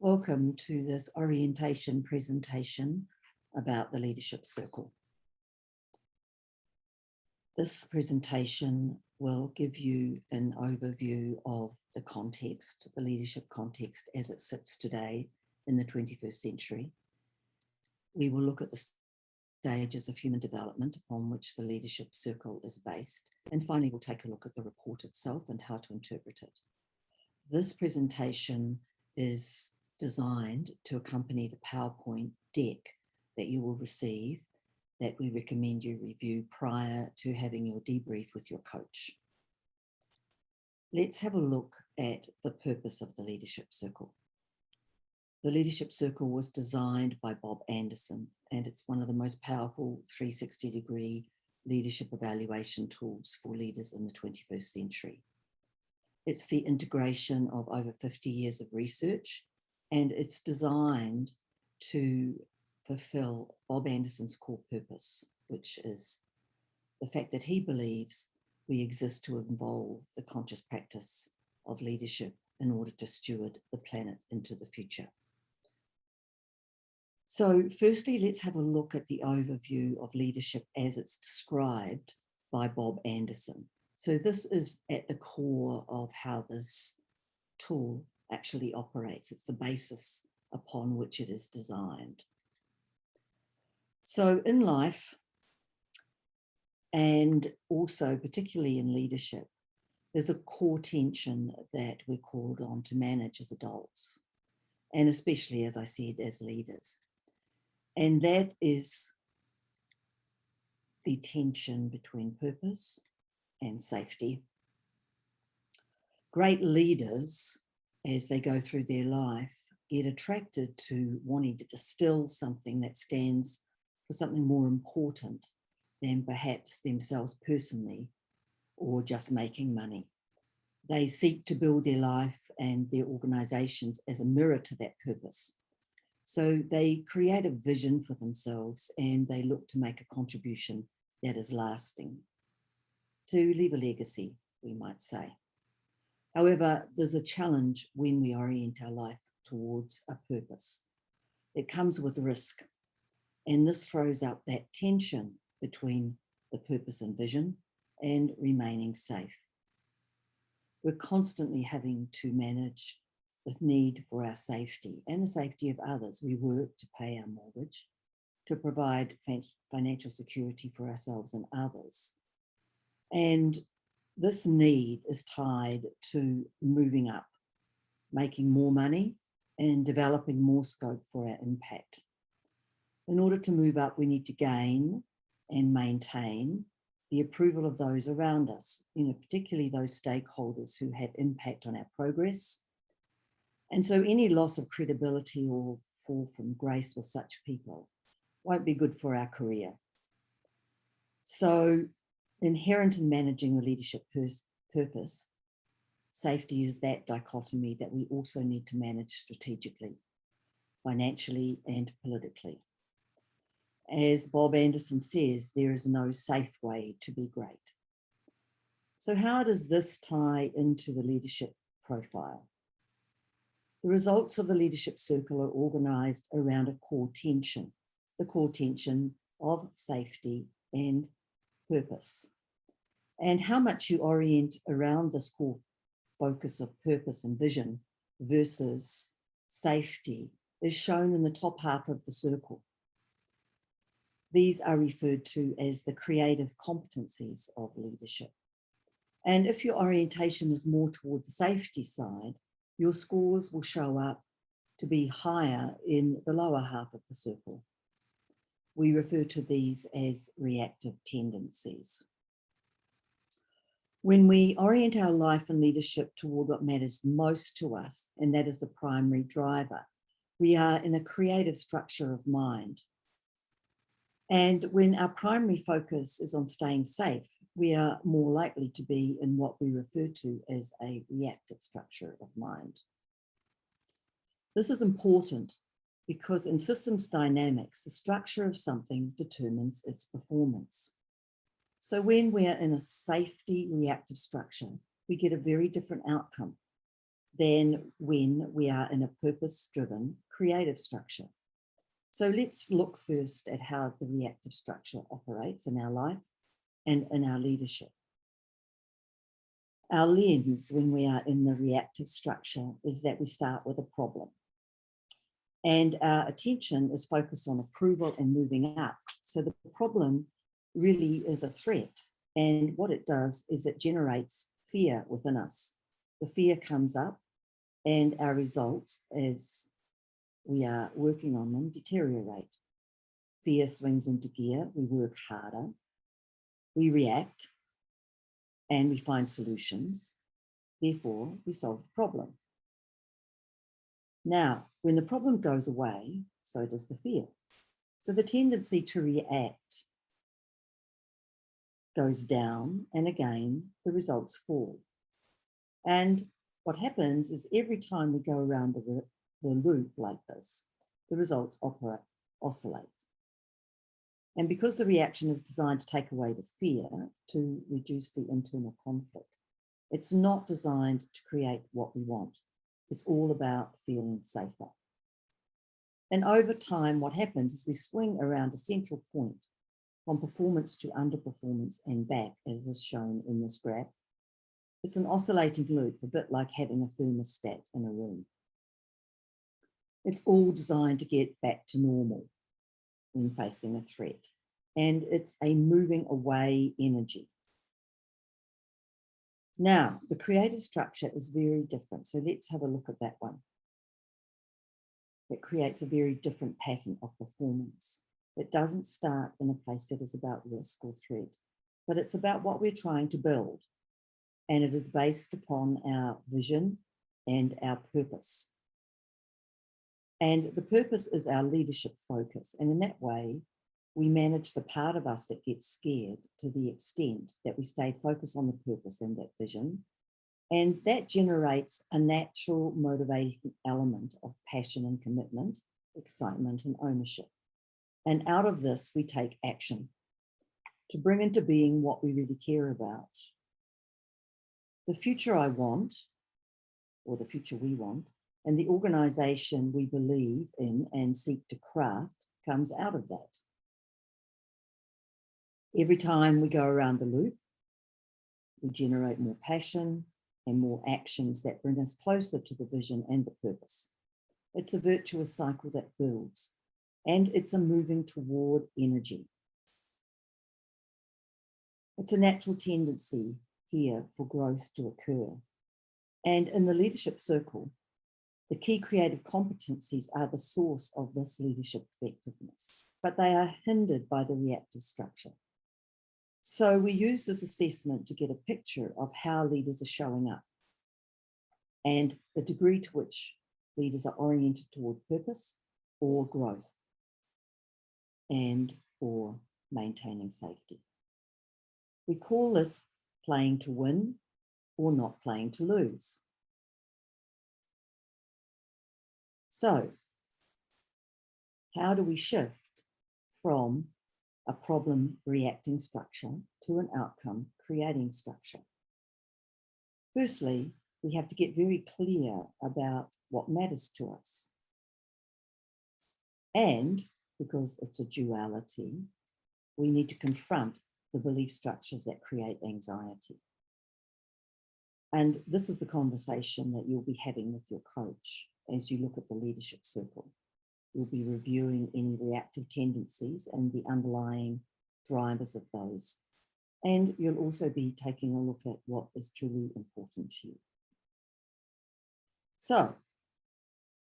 Welcome to this orientation presentation about the Leadership Circle. This presentation will give you an overview of the context, the leadership context as it sits today in the 21st century. We will look at the stages of human development upon which the Leadership Circle is based. And finally, we'll take a look at the report itself and how to interpret it. This presentation is designed to accompany the PowerPoint deck that you will receive that we recommend you review prior to having your debrief with your coach. Let's have a look at the purpose of the Leadership Circle. The Leadership Circle was designed by Bob Anderson, and it's one of the most powerful 360-degree leadership evaluation tools for leaders in the 21st century. It's the integration of over 50 years of research, and it's designed to fulfill Bob Anderson's core purpose, which is the fact that he believes we exist to involve the conscious practice of leadership in order to steward the planet into the future. So firstly, let's have a look at the overview of leadership as it's described by Bob Anderson. So this is at the core of how this tool actually operates. It's the basis upon which it is designed. So in life, and also particularly in leadership, there's a core tension that we're called on to manage as adults, and especially, as I said, as leaders. And that is the tension between purpose and safety. Great leaders, as they go through their life, get attracted to wanting to distill something that stands for something more important than perhaps themselves personally or just making money. They seek to build their life and their organizations as a mirror to that purpose. So they create a vision for themselves and they look to make a contribution that is lasting, to leave a legacy, we might say. However, there's a challenge when we orient our life towards a purpose. It comes with risk, and this throws up that tension between the purpose and vision and remaining safe. We're constantly having to manage the need for our safety and the safety of others. We work to pay our mortgage, to provide financial security for ourselves and others. And this need is tied to moving up, making more money, and developing more scope for our impact. In order to move up, we need to gain and maintain the approval of those around us, particularly those stakeholders who have impact on our progress. And so any loss of credibility or fall from grace with such people won't be good for our career. So inherent in managing the leadership purpose, safety is that dichotomy that we also need to manage strategically, financially and politically. As Bob Anderson says, there is no safe way to be great. So how does this tie into the leadership profile? The results of the Leadership Circle are organised around a core tension, the core tension of safety and purpose. And how much you orient around this core focus of purpose and vision versus safety is shown in the top half of the circle. These are referred to as the creative competencies of leadership. And if your orientation is more toward the safety side, your scores will show up to be higher in the lower half of the circle. We refer to these as reactive tendencies. When we orient our life and leadership toward what matters most to us, and that is the primary driver, we are in a creative structure of mind. And when our primary focus is on staying safe, we are more likely to be in what we refer to as a reactive structure of mind. This is important because in systems dynamics, the structure of something determines its performance. So when we are in a safety reactive structure, we get a very different outcome. than when we are in a purpose-driven creative structure. So let's look first at how the reactive structure operates in our life and in our leadership. Our lens when we are in the reactive structure is that we start with a problem. And our attention is focused on approval and moving up. So the problem really is a threat. And what it does is it generates fear within us. The fear comes up and our results, as we are working on them, deteriorate. Fear swings into gear, we work harder, we react, and we find solutions. Therefore, we solve the problem. Now, when the problem goes away, so does the fear. So the tendency to react goes down, and again, the results fall. And what happens is every time we go around the loop like this, the results oscillate. And because the reaction is designed to take away the fear, to reduce the internal conflict, it's not designed to create what we want. It's all about feeling safer. And over time, what happens is we swing around a central point from performance to underperformance and back, as is shown in this graph. It's an oscillating loop, a bit like having a thermostat in a room. It's all designed to get back to normal when facing a threat. And it's a moving away energy. Now, the creative structure is very different. So let's have a look at that one. It creates a very different pattern of performance. It doesn't start in a place that is about risk or threat, but it's about what we're trying to build. And it is based upon our vision and our purpose. And the purpose is our leadership focus. And in that way, we manage the part of us that gets scared to the extent that we stay focused on the purpose and that vision. And that generates a natural motivating element of passion and commitment, excitement and ownership. And out of this, we take action to bring into being what we really care about. The future I want, or the future we want, and the organization we believe in and seek to craft comes out of that. Every time we go around the loop, we generate more passion and more actions that bring us closer to the vision and the purpose. It's a virtuous cycle that builds, and it's a moving toward energy. It's a natural tendency here for growth to occur. And in the leadership circle, the key creative competencies are the source of this leadership effectiveness, but they are hindered by the reactive structure. So we use this assessment to get a picture of how leaders are showing up and the degree to which leaders are oriented toward purpose or growth and or maintaining safety. We call this playing to win or not playing to lose. So, how do we shift from a problem reacting structure to an outcome creating structure? Firstly, we have to get very clear about what matters to us. And because it's a duality, we need to confront the belief structures that create anxiety. And this is the conversation that you'll be having with your coach as you look at the leadership circle. You'll be reviewing any reactive tendencies and the underlying drivers of those. And you'll also be taking a look at what is truly important to you. So,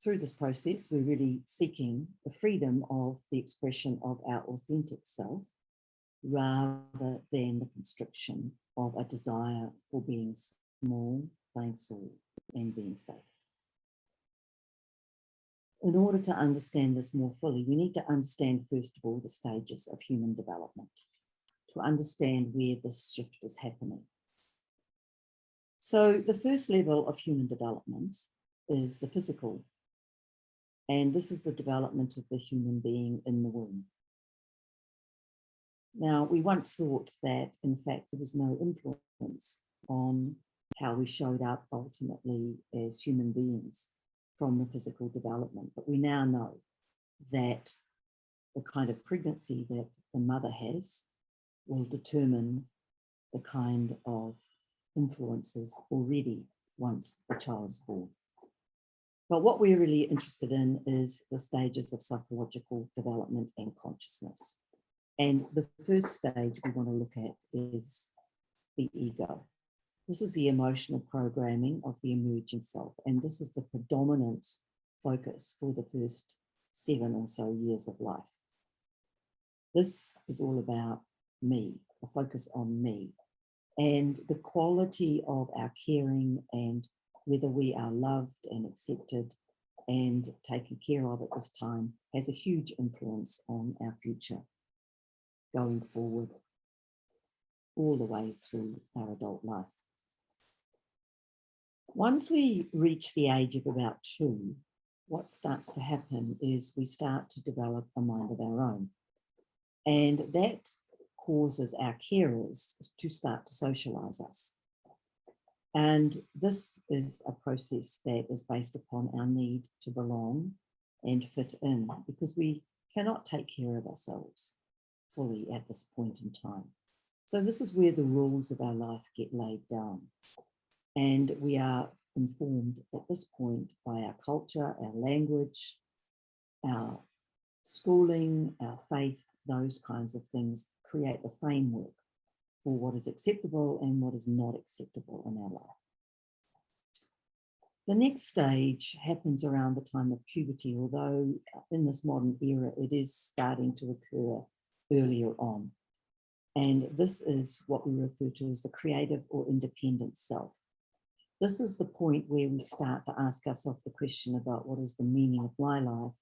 through this process, we're really seeking the freedom of the expression of our authentic self rather than the constriction of a desire for being small, playing small, and being safe. In order to understand this more fully, we need to understand, first of all, the stages of human development, to understand where this shift is happening. So the first level of human development is the physical, and this is the development of the human being in the womb. Now, we once thought that, in fact, there was no influence on how we showed up ultimately as human beings from the physical development. But we now know that the kind of pregnancy that the mother has will determine the kind of influences already once the child is born. But what we're really interested in is the stages of psychological development and consciousness. And the first stage we want to look at is the ego. This is the emotional programming of the emerging self. And this is the predominant focus for the first 7 or so years of life. This is all about me, a focus on me, and the quality of our caring and whether we are loved and accepted and taken care of at this time has a huge influence on our future going forward, all the way through our adult life. Once we reach the age of about 2, what starts to happen is we start to develop a mind of our own. And that causes our carers to start to socialize us. And this is a process that is based upon our need to belong and fit in, because we cannot take care of ourselves fully at this point in time. So this is where the rules of our life get laid down. And we are informed at this point by our culture, our language, our schooling, our faith, those kinds of things create the framework for what is acceptable and what is not acceptable in our life. The next stage happens around the time of puberty, although in this modern era, it is starting to occur earlier on. And this is what we refer to as the creative or independent self. This is the point where we start to ask ourselves the question about what is the meaning of my life?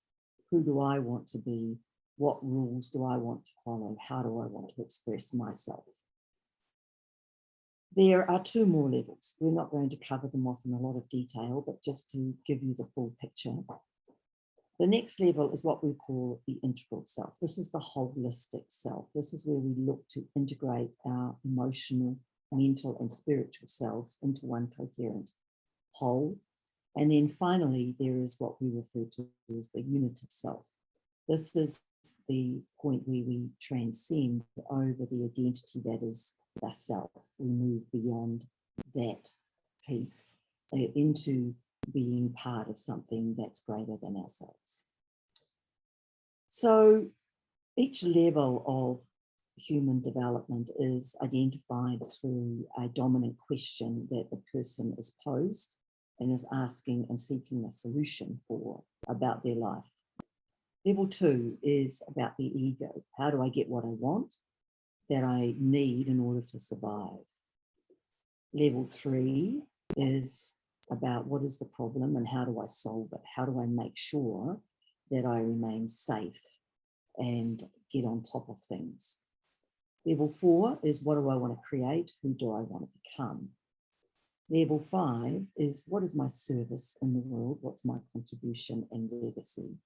Who do I want to be? What rules do I want to follow? How do I want to express myself? There are 2 more levels. We're not going to cover them off in a lot of detail, but just to give you the full picture. The next level is what we call the integral self. This is the holistic self. This is where we look to integrate our emotional, mental, and spiritual selves into one coherent whole. And then finally, there is what we refer to as the unitive self. This is the point where we transcend over the identity that is the self. We move beyond that piece into being part of something that's greater than ourselves. So each level of human development is identified through a dominant question that the person is posed and is asking and seeking a solution for about their life. Level 2 is about the ego. How do I get what I want, that I need in order to survive? Level 3 is about what is the problem and how do I solve it? How do I make sure that I remain safe and get on top of things? Level 4 is what do I want to create? Who do I want to become? Level 5 is what is my service in the world? What's my contribution and legacy?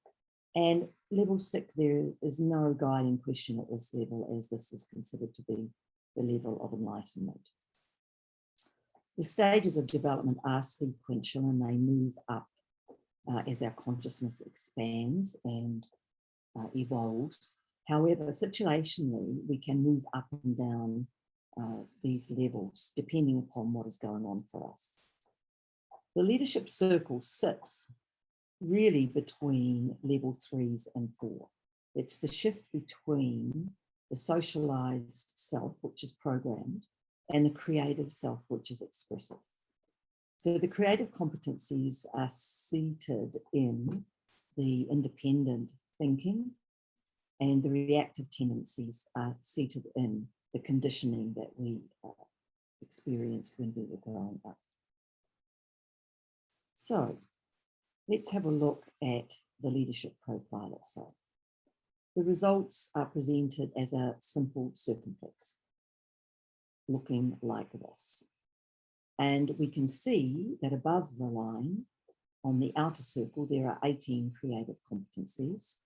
And level 6, there is no guiding question at this level, as this is considered to be the level of enlightenment. The stages of development are sequential and they move up as our consciousness expands and evolves. However, situationally, we can move up and down these levels depending upon what is going on for us. The leadership circle sits really between level 3s and 4. It's the shift between the socialized self, which is programmed, and the creative self, which is expressive. So the creative competencies are seated in the independent thinking, and the reactive tendencies are seated in the conditioning that we experienced when we were growing up. So let's have a look at the leadership profile itself. The results are presented as a simple circumflex, looking like this. And we can see that above the line, on the outer circle, there are 18 creative competencies.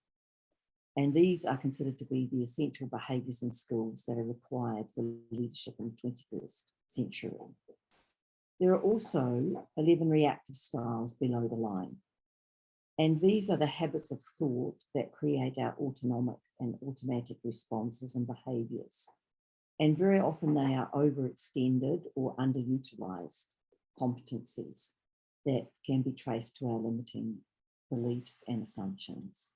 And these are considered to be the essential behaviours and skills that are required for leadership in the 21st century. There are also 11 reactive styles below the line. And these are the habits of thought that create our autonomic and automatic responses and behaviours. And very often they are overextended or underutilised competencies that can be traced to our limiting beliefs and assumptions.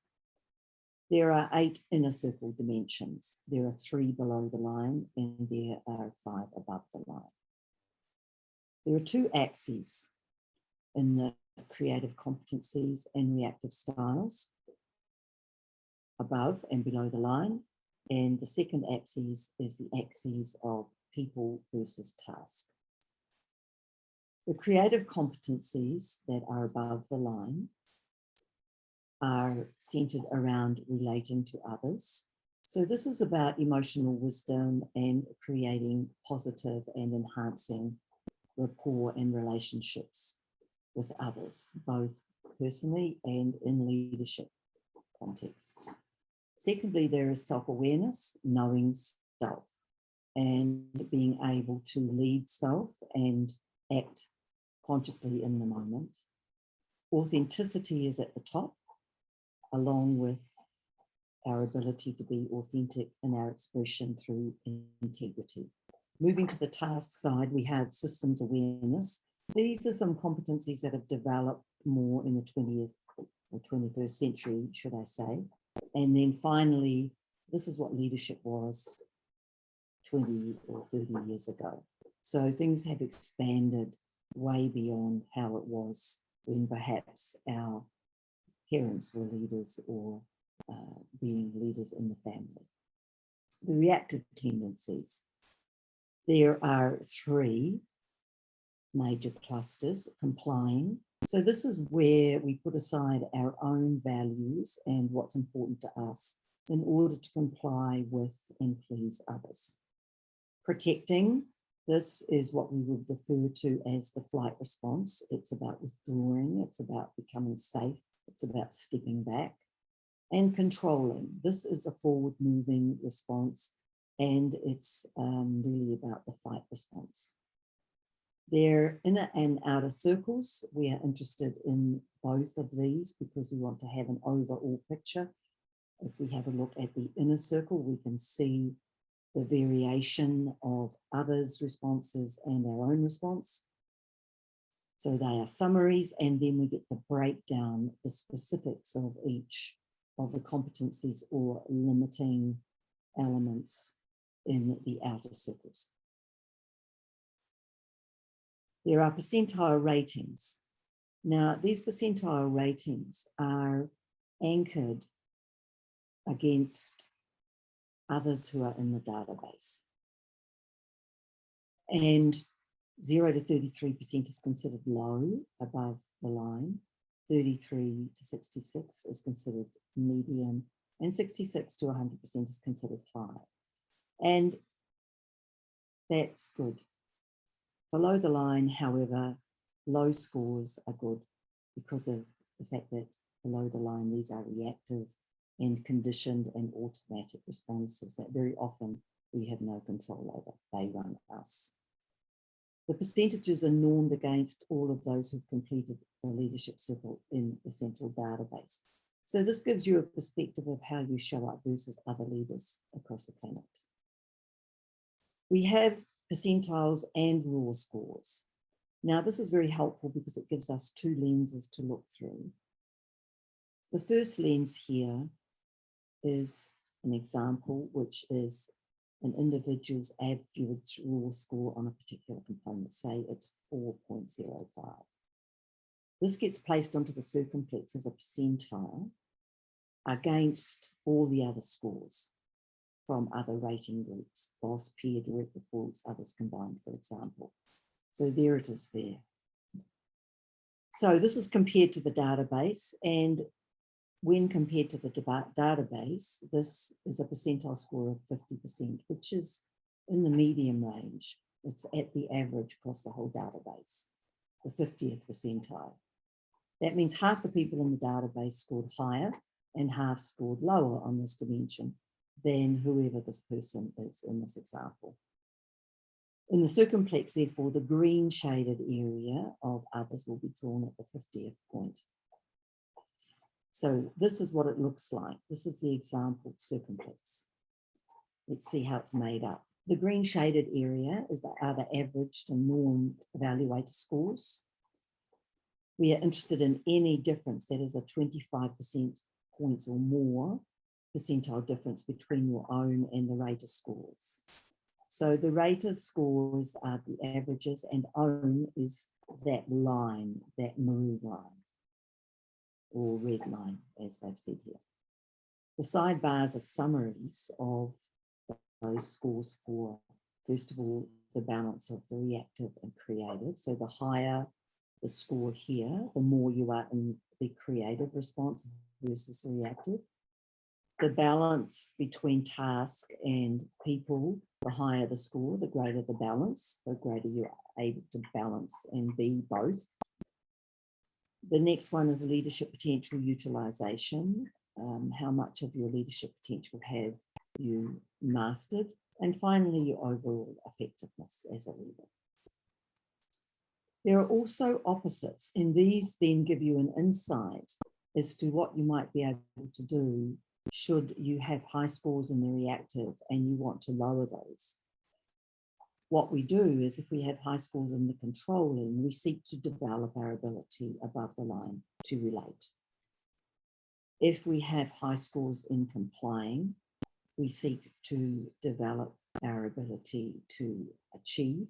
There are 8 inner circle dimensions. There are 3 below the line and there are 5 above the line. There are 2 axes in the creative competencies and reactive styles, above and below the line. And the second axis is the axis of people versus task. The creative competencies that are above the line are centered around relating to others. So this is about emotional wisdom and creating positive and enhancing rapport and relationships with others, both personally and in leadership contexts. Secondly, there is self-awareness, knowing self, and being able to lead self and act consciously in the moment. Authenticity is at the top, along with our ability to be authentic in our expression through integrity. Moving to the task side, we have systems awareness. These are some competencies that have developed more in the 20th or 21st century, should I say. And then finally, this is what leadership was 20 or 30 years ago. So things have expanded way beyond how it was when perhaps our parents were leaders or being leaders in the family. The reactive tendencies. There are 3 major clusters: complying. So this is where we put aside our own values and what's important to us in order to comply with and please others. Protecting. This is what we would refer to as the flight response. It's about withdrawing. It's about becoming safe. It's about stepping back. And controlling. This is a forward-moving response, and it's really about the fight response. Their inner and outer circles. We are interested in both of these because we want to have an overall picture. If we have a look at the inner circle, we can see the variation of others' responses and our own response. So they are summaries, and then we get the breakdown, the specifics of each of the competencies or limiting elements in the outer circles. There are percentile ratings. Now, these percentile ratings are anchored against others who are in the database. And 0 to 33% is considered low, above the line. 33 to 66 is considered medium, and 66 to 100% is considered high. And that's good. Below the line, however, low scores are good because of the fact that below the line, these are reactive and conditioned and automatic responses that very often we have no control over. They run us. The percentages are normed against all of those who've completed the leadership circle in the central database. So this gives you a perspective of how you show up versus other leaders across the planet. We have percentiles and raw scores. Now, this is very helpful because it gives us 2 lenses to look through. The first lens here is an example, which is an individual's average raw score on a particular component. Say it's 4.05. This gets placed onto the circumplex as a percentile against all the other scores from other rating groups, BOSS, peer, direct reports, others combined, for example. So there it is there. So this is compared to the database, and when compared to the database, this is a percentile score of 50%, which is in the medium range. It's at the average across the whole database, the 50th percentile. That means half the people in the database scored higher and half scored lower on this dimension than whoever this person is in this example. In the circumplex, therefore, the green shaded area of others will be drawn at the 50th point. So this is what it looks like. This is the example circumplex. Let's see how it's made up. The green shaded area are the averaged and normed evaluator scores. We are interested in any difference that is a 25% points or more percentile difference between your own and the rater scores. So the rater scores are the averages, and own is that line, that maroon line, or red line, as they've said here. The sidebars are summaries of those scores for, first of all, the balance of the reactive and creative. So the higher the score here, the more you are in the creative response versus the reactive. The balance between task and people, the higher the score, the greater the balance, the greater you're able to balance and be both. The next one is leadership potential utilization. How much of your leadership potential have you mastered? And finally, your overall effectiveness as a leader. There are also opposites, and these then give you an insight as to what you might be able to do should you have high scores in the reactive and you want to lower those. What we do is, if we have high scores in the controlling, we seek to develop our ability above the line to relate. If we have high scores in complying, we seek to develop our ability to achieve.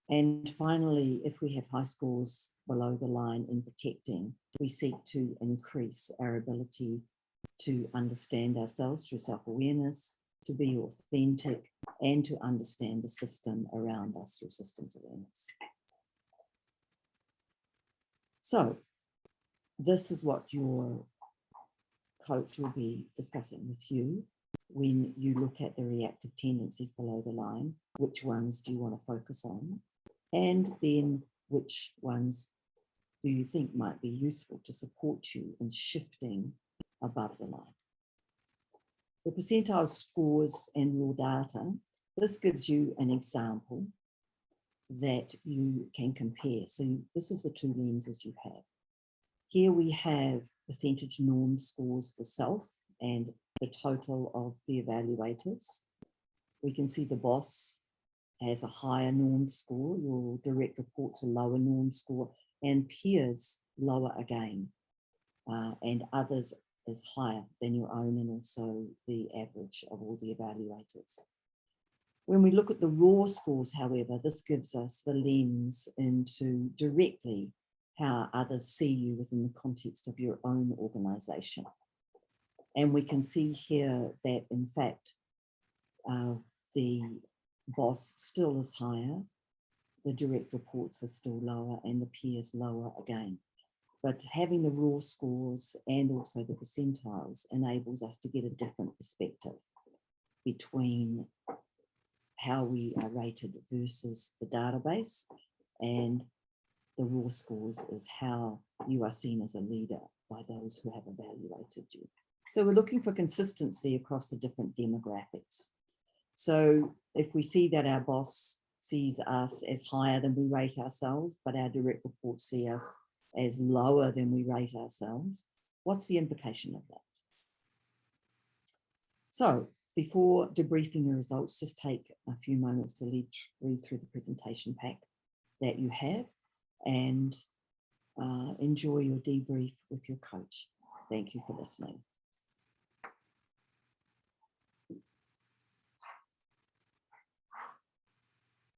And finally, if we have high scores below the line in protecting, we seek to increase our ability to understand ourselves through self-awareness, to be authentic, and to understand the system around us through systems awareness. So this is what your coach will be discussing with you when you look at the reactive tendencies below the line. Which ones do you want to focus on? And then which ones do you think might be useful to support you in shifting above the line? The percentile scores and raw data, this gives you an example that you can compare. So this is the two lenses you have. Here we have percentage norm scores for self and the total of the evaluators. We can see the boss has a higher norm score, your direct reports a lower norm score, and peers lower again, and others is higher than your own, and also the average of all the evaluators. When we look at the raw scores, however, this gives us the lens into directly how others see you within the context of your own organisation. And we can see here that, in fact, the boss still is higher, the direct reports are still lower, and the peers lower again. But having the raw scores and also the percentiles enables us to get a different perspective between how we are rated versus the database, and the raw scores is how you are seen as a leader by those who have evaluated you. So we're looking for consistency across the different demographics. So if we see that our boss sees us as higher than we rate ourselves, but our direct reports see us as lower than we rate ourselves, what's the implication of that? So before debriefing your results, just take a few moments to read through the presentation pack that you have and enjoy your debrief with your coach. Thank you for listening.